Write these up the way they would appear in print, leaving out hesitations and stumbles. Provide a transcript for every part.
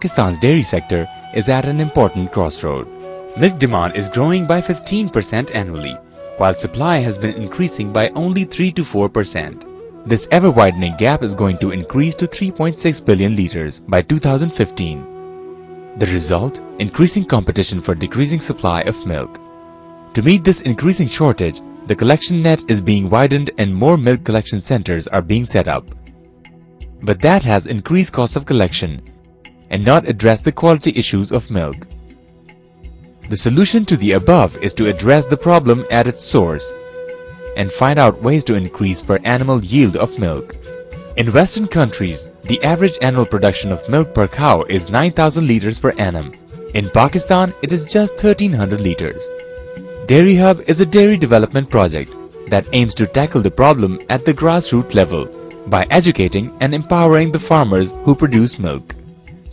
Pakistan's dairy sector is at an important crossroad. Milk demand is growing by 15% annually, while supply has been increasing by only 3 to 4%. This ever-widening gap is going to increase to 3.6 billion liters by 2015. The result? Increasing competition for decreasing supply of milk. To meet this increasing shortage, the collection net is being widened and more milk collection centers are being set up. But that has increased cost of collection and not addressed the quality issues of milk. The solution to the above is to address the problem at its source and find out ways to increase per animal yield of milk. In Western countries, the average annual production of milk per cow is 9,000 liters per annum. In Pakistan, it is just 1,300 liters. Dairy Hub is a dairy development project that aims to tackle the problem at the grassroots level by educating and empowering the farmers who produce milk.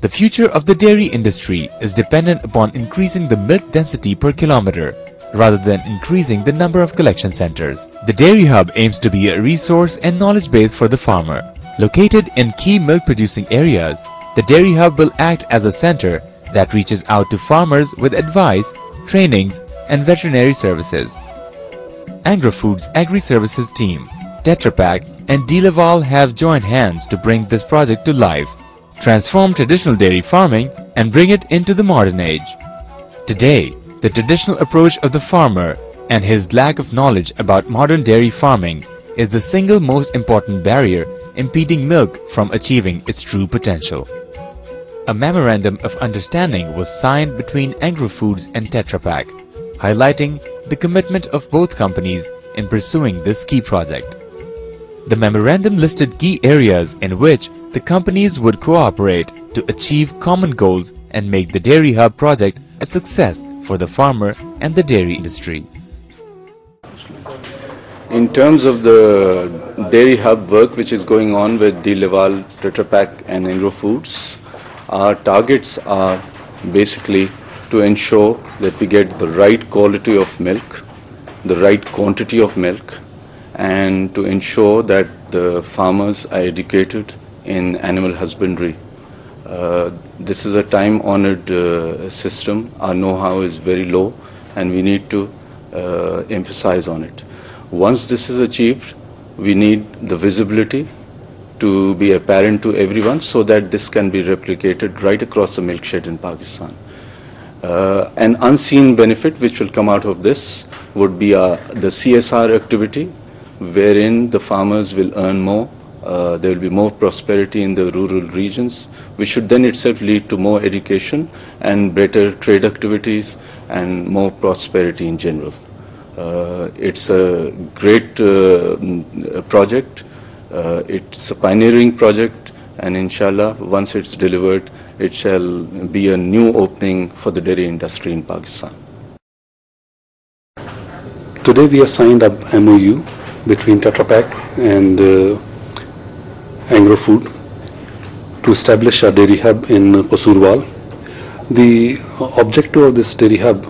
The future of the dairy industry is dependent upon increasing the milk density per kilometer rather than increasing the number of collection centers. The Dairy Hub aims to be a resource and knowledge base for the farmer. Located in key milk producing areas, the Dairy Hub will act as a center that reaches out to farmers with advice, trainings and veterinary services. Engro Foods agri-services team, Tetra Pak and DeLaval have joined hands to bring this project to life, transform traditional dairy farming and bring it into the modern age. Today, the traditional approach of the farmer and his lack of knowledge about modern dairy farming is the single most important barrier impeding milk from achieving its true potential. A memorandum of understanding was signed between Engro Foods and Tetra Pak, highlighting the commitment of both companies in pursuing this key project. The memorandum listed key areas in which the companies would cooperate to achieve common goals and make the Dairy Hub project a success for the farmer and the dairy industry. In terms of the Dairy Hub work which is going on with DeLaval, Tetra Pak and Engro Foods, our targets are basically to ensure that we get the right quality of milk, the right quantity of milk, and to ensure that the farmers are educated in animal husbandry. This is a time-honored system. Our know-how is very low and we need to emphasize on it. Once this is achieved, we need the visibility to be apparent to everyone so that this can be replicated right across the milk shed in Pakistan. An unseen benefit which will come out of this would be the CSR activity, wherein the farmers will earn more. There will be more prosperity in the rural regions, which should then itself lead to more education and better trade activities and more prosperity in general. It's a great project. It's a pioneering project, and inshallah, once it's delivered, it shall be a new opening for the dairy industry in Pakistan. Today we have signed up MOU between Tetra Pak and Engro Food to establish a dairy hub in Kassowal. The objective of this dairy hub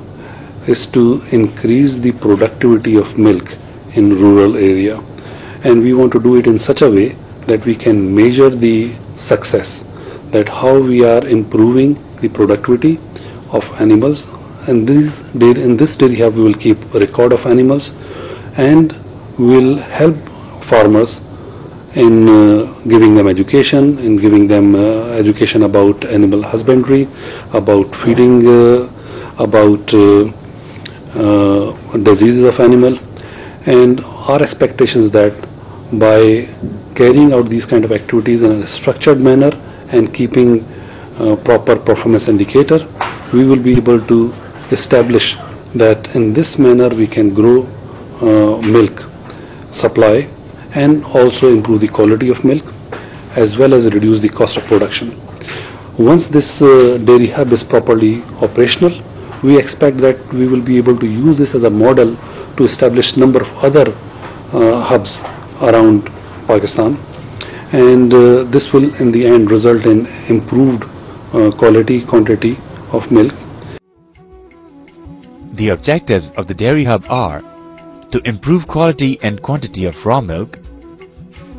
is to increase the productivity of milk in rural area, and we want to do it in such a way that we can measure the success, that how we are improving the productivity of animals. And in this dairy hub we will keep a record of animals and will help farmers in giving them education, education about animal husbandry, about feeding, about diseases of animal. And our expectation is that by carrying out these kind of activities in a structured manner and keeping proper performance indicator, we will be able to establish that in this manner we can grow milk supply and also improve the quality of milk as well as reduce the cost of production. Once this dairy hub is properly operational, we expect that we will be able to use this as a model to establish number of other hubs around Pakistan, and this will in the end result in improved quantity of milk. The objectives of the Dairy Hub are to improve quality and quantity of raw milk,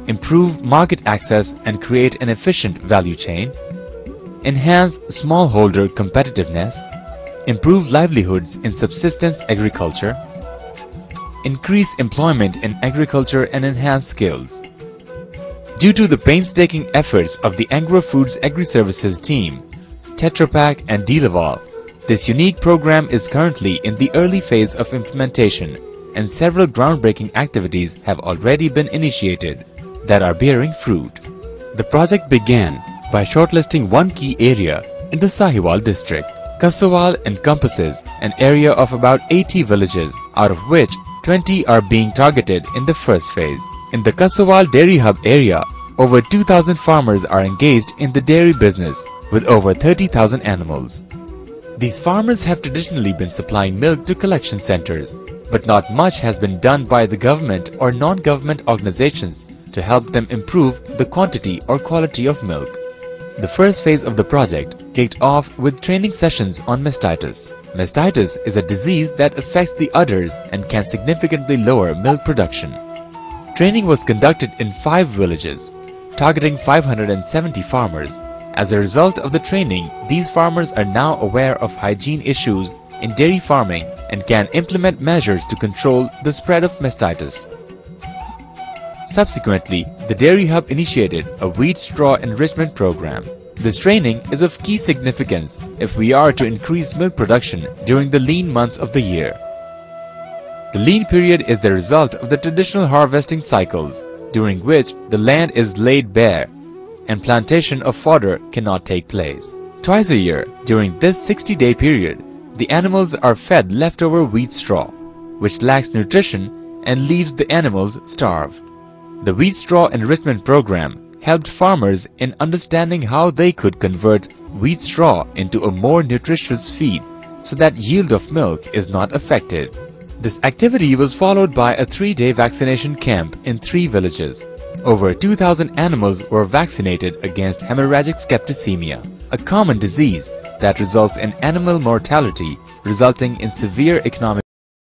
improve market access and create an efficient value chain, enhance smallholder competitiveness, improve livelihoods in subsistence agriculture, increase employment in agriculture and enhance skills. Due to the painstaking efforts of the Engro Foods agri-services team, Tetra Pak and DeLaval, this unique program is currently in the early phase of implementation, and several groundbreaking activities have already been initiated that are bearing fruit. The project began by shortlisting one key area in the Sahiwal district. Kassowal encompasses an area of about 80 villages, out of which 20 are being targeted in the first phase. In the Kassowal Dairy Hub area, over 2,000 farmers are engaged in the dairy business with over 30,000 animals. These farmers have traditionally been supplying milk to collection centers, but not much has been done by the government or non-government organizations to help them improve the quantity or quality of milk. The first phase of the project kicked off with training sessions on mastitis. Mastitis is a disease that affects the udders and can significantly lower milk production. Training was conducted in 5 villages, targeting 570 farmers. As a result of the training, these farmers are now aware of hygiene issues in dairy farming and can implement measures to control the spread of mastitis. Subsequently, the Dairy Hub initiated a wheat straw enrichment program. This training is of key significance if we are to increase milk production during the lean months of the year. The lean period is the result of the traditional harvesting cycles, during which the land is laid bare and plantation of fodder cannot take place. Twice a year, during this 60-day period, the animals are fed leftover wheat straw, which lacks nutrition and leaves the animals starved. The wheat straw enrichment program helped farmers in understanding how they could convert wheat straw into a more nutritious feed so that yield of milk is not affected. This activity was followed by a 3-day vaccination camp in 3 villages. Over 2,000 animals were vaccinated against hemorrhagic septicemia, a common disease that results in animal mortality resulting in severe economic